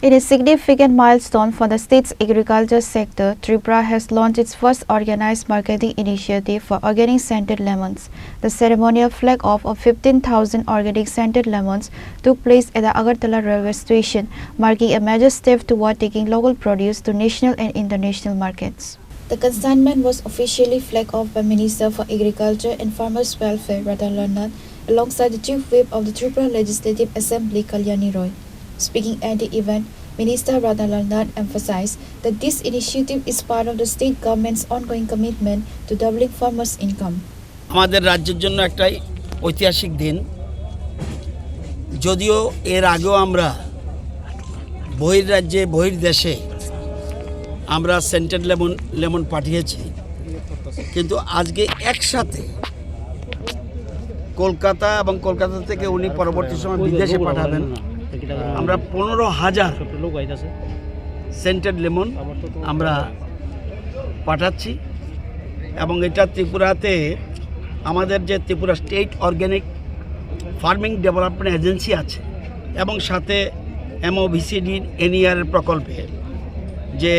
In a significant milestone for the state's agriculture sector, Tripura has launched its first organized marketing initiative for organic scented lemons. The ceremonial flag-off of 15,000 organic scented lemons took place at the Agartala railway station, marking a major step toward taking local produce to national and international markets. The consignment was officially flagged off by Minister for Agriculture and Farmers Welfare Radha Lal Nath alongside the Chief Whip of the Tripura Legislative Assembly Kalyani Roy. Speaking at the event, Minister Radha Lal Nath emphasized that this initiative is part of the state government's ongoing commitment to doubling farmers' income. আমাদের রাজ্যের জন্য একটা ঐতিহাসিক দিন। যদিও এর আগেও আমরা বহির্রাজ্যে বহির্দেশে আমরা সেন্টেড লেমন পাঠিয়েছি, কিন্তু আজকে একসাথে কলকাতা এবং কলকাতা থেকে উনি পরবর্তী সময় বিদেশে পাঠাবেন। আমরা 15,000 সেন্টেড লেমন আমরা পাঠাচ্ছি এবং এটা ত্রিপুরাতে আমাদের যে Tripura state organic farming development agency আছে এবং সাথে MOVCD NER প্রকল্পে যে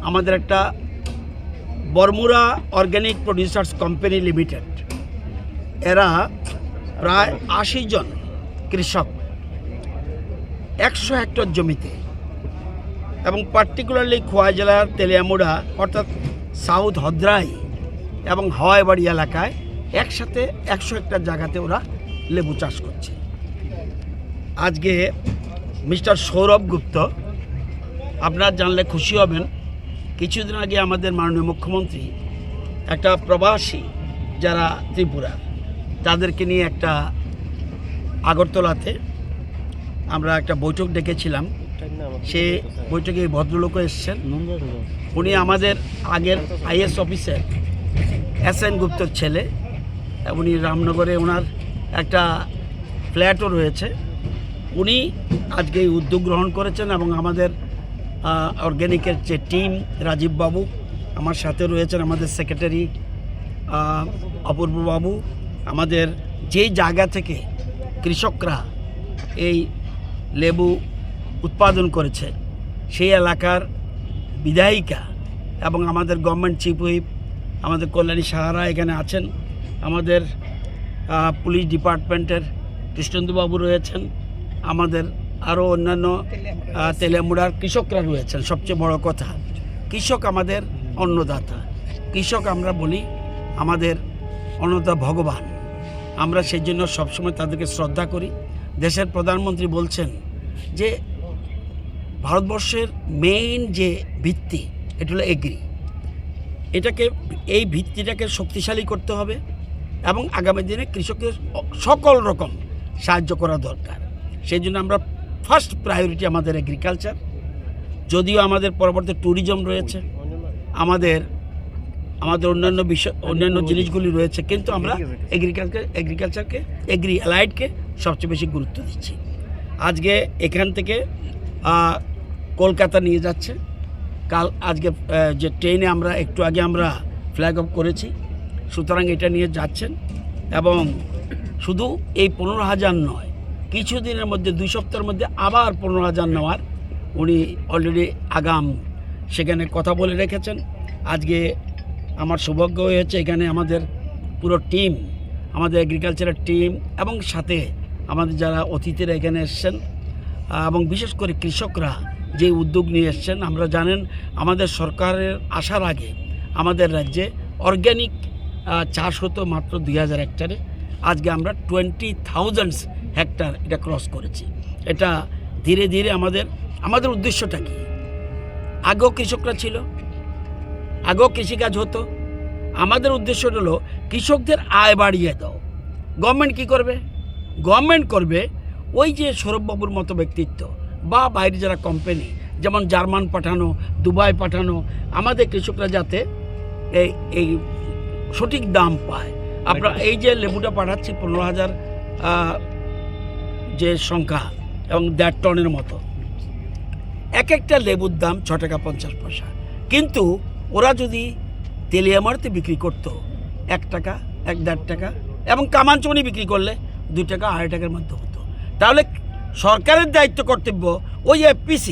আমাদের একটা Baramura organic producers company limited, এরা প্রায় 80 জন কৃষক 100 হেক্টর জমিতে এবং পার্টিকুলারলি খোয়াই জেলার তেলিয়ামুড়া অর্থাৎ সাউথ হদ্রাই এবং হাওয়াইবাড়ি এলাকায় একসাথে 100 হেক্টর জায়গাতে ওরা লেবু চাষ করছে। আজকে মিস্টার সৌরভ গুপ্ত, আপনারা জানলে খুশি হবেন, কিছুদিন আগে আমাদের মাননীয় মুখ্যমন্ত্রী একটা প্রবাসী যারা ত্রিপুরা তাদেরকে নিয়ে একটা আগরতলাতে আমরা একটা বৈঠক ডেকেছিলাম। সে বৈঠকে ভদ্রলোকও এসছেন। উনি আমাদের আগের IAS অফিসার SN গুপ্তর ছেলে। উনি রামনগরে ওনার একটা ফ্ল্যাটও রয়েছে। উনি আজকে এই উদ্যোগ গ্রহণ করেছেন এবং আমাদের অর্গ্যানিকের যে টিম, রাজীব বাবু আমার সাথে রয়েছেন, আমাদের সেক্রেটারি অপূর্ব বাবু, আমাদের যেই জায়গা থেকে কৃষকরা এই লেবু উৎপাদন করেছে সেই এলাকার বিধায়িকা এবং আমাদের গভর্নমেন্ট চিফ হুইপ আমাদের কল্যাণী সাহারা এখানে আছেন, আমাদের পুলিশ ডিপার্টমেন্টের কৃষ্ণেন্দুবাবু রয়েছেন, আমাদের আরও অন্যান্য তেলিয়ামুড়ার কৃষকরা রয়েছেন। সবচেয়ে বড় কথা, কৃষক আমাদের অন্নদাতা। কৃষক আমরা বলি আমাদের অন্নদাতা ভগবান। আমরা সেই জন্য সবসময় তাদেরকে শ্রদ্ধা করি। দেশের প্রধানমন্ত্রী বলছেন যে ভারতবর্ষের মেইন যে ভিত্তি এটা হলো এগ্রি। এই ভিত্তিটাকে শক্তিশালী করতে হবে এবং আগামী দিনে কৃষকের সকল রকম সাহায্য করা দরকার। সেই জন্য আমরা ফার্স্ট প্রায়োরিটি আমাদের এগ্রিকালচার। যদিও আমাদের পরবর্তী ট্যুরিজম রয়েছে, আমাদের অন্যান্য জিনিসগুলি রয়েছে, কিন্তু আমরা এগ্রিকালচারকে এগ্রি অ্যালাইডকে সবচেয়ে বেশি গুরুত্ব দিচ্ছি। আজকে এখান থেকে কলকাতা নিয়ে যাচ্ছে। আজকে যে ট্রেনে আমরা একটু আগে আমরা ফ্ল্যাগ অফ করেছি, সুতরাং এটা নিয়ে যাচ্ছেন এবং শুধু এই 15,000 নয়, কিছুদিনের মধ্যে 2 সপ্তাহের মধ্যে আবার 15,000 নেওয়ার উনি অলরেডি আগাম সেখানে কথা বলে রেখেছেন। আজকে আমার সৌভাগ্য হয়েছে এখানে আমাদের পুরো টিম, আমাদের এগ্রিকালচারের টিম এবং সাথে আমাদের যারা অতিথিরা এখানে এসছেন এবং বিশেষ করে কৃষকরা যে উদ্যোগ নিয়ে এসছেন। আমরা জানেন আমাদের সরকারের আসার আগে আমাদের রাজ্যে অর্গ্যানিক চাষ হতো মাত্র 2,000 হেক্টরে। আজকে আমরা 20,000 হেক্টর এটা ক্রস করেছি। এটা ধীরে ধীরে আমাদের উদ্দেশ্যটা কি, আগেও কৃষকরা ছিল, আগেও কৃষিকাজ হতো। আমাদের উদ্দেশ্য হলো কৃষকদের আয় বাড়িয়ে দাও। গভর্নমেন্ট কি করবে? গভর্নমেন্ট করবে ওই যে সৌরভবাবুর মতো ব্যক্তিত্ব বা বাইরে যারা কোম্পানি, যেমন জার্মান পাঠানো, দুবাই পাঠানো, আমাদের কৃষকরা যাতে এই সঠিক দাম পায়। আপনারা এই যে লেবুটা পাঠাচ্ছি 15,000 যে সংখ্যা এবং 1.5 টনের মতো, এক একটা লেবুর দাম 6 টাকা 50 পয়সা। কিন্তু ওরা যদি তেলিয়ামাড়াতে বিক্রি করতো 1 টাকা, 1.5 টাকা এবং কামানচৌনি বিক্রি করলে 2 টাকা 2.5 টাকার মধ্যে হতো। তাহলে সরকারের দায়িত্ব কর্তব্য ওই FPC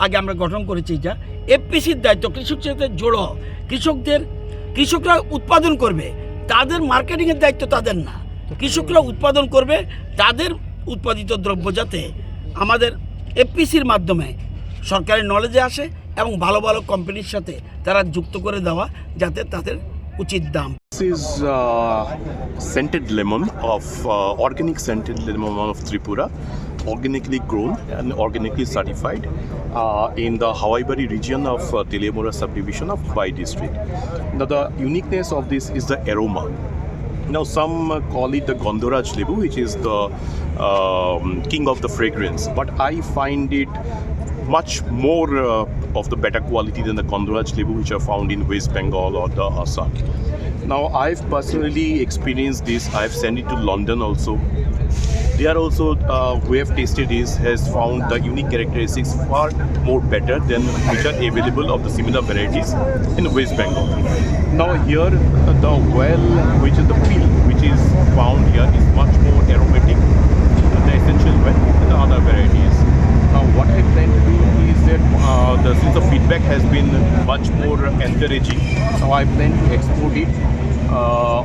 আগে আমরা গঠন করেছি যা এফপিসির দায়িত্ব কৃষকের সাথে জোড়ো কৃষকরা উৎপাদন করবে, তাদের মার্কেটিংয়ের দায়িত্ব তাদের না। কৃষকরা উৎপাদন করবে, তাদের উৎপাদিত দ্রব্য যাতে আমাদের এফপিসির মাধ্যমে সরকারের নলেজে আসে এবং ভালো ভালো কোম্পানির সাথে তারা যুক্ত করে দেওয়া যাতে তাদের উচিত দাম। This is scented lemon of organic scented lemon of Tripura, organically grown and organically certified in the Hawaii region of Teleamura subdivision of Hawaii district. Now the uniqueness of this is the aroma. Now some call it the Gondoraj Lebu, which is the king of the fragrance, but I find it much more of the better quality than the Gondoraj Lebu which are found in West Bengal or the Assam. Now I've personally experienced this. I've sent it to London also. They are also who have tasted this has found the unique characteristics far more better than which are available of the similar varieties in West Bengal. Now here the well, which is the peel which is found here, is much more aromatic than the essential well and the other varieties. Now what I plan to do is that since the feedback has been much more encouraging, now I plan to export it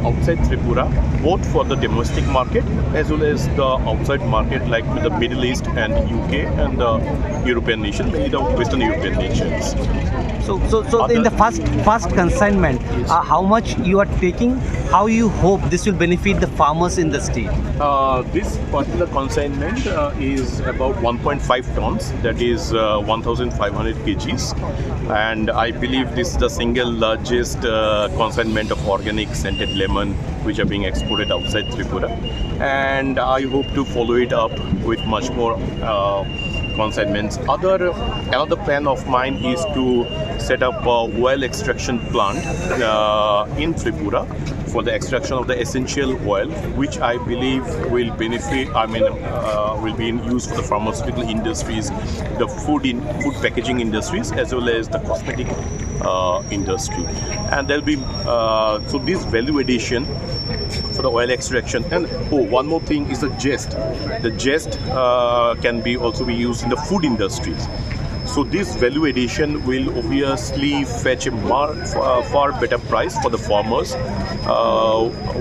outside Tripura, both for the domestic market as well as the outside market like the Middle East and UK and the European nations, mainly the Western European nations. So in the first consignment, how much you are taking? How you hope this will benefit the farmers in the state? This particular consignment is about 1.5 tons, that is 1,500 kgs, and I believe this is the single largest consignment of organic scented lemon which are being exported outside Tripura, and I hope to follow it up with much more consignments. Another plan of mine is to set up a oil extraction plant in Tripura for the extraction of the essential oil, which I believe will benefit. Will be in use for the pharmaceutical industries, the food packaging industries, as well as the cosmetic industry. And there'll be so this value addition for the oil extraction. And one more thing is the zest. The zest can also be used in the food industries. So this value addition will obviously fetch a far better price for the farmers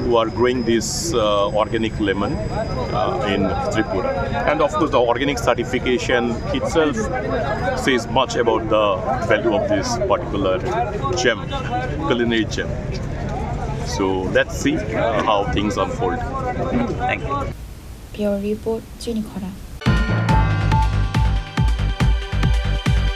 who are growing this organic lemon in Tripura. And of course the organic certification itself says much about the value of this particular gem, culinary gem. So let's see how things unfold. Thank you. Pure Report, Chini Khora.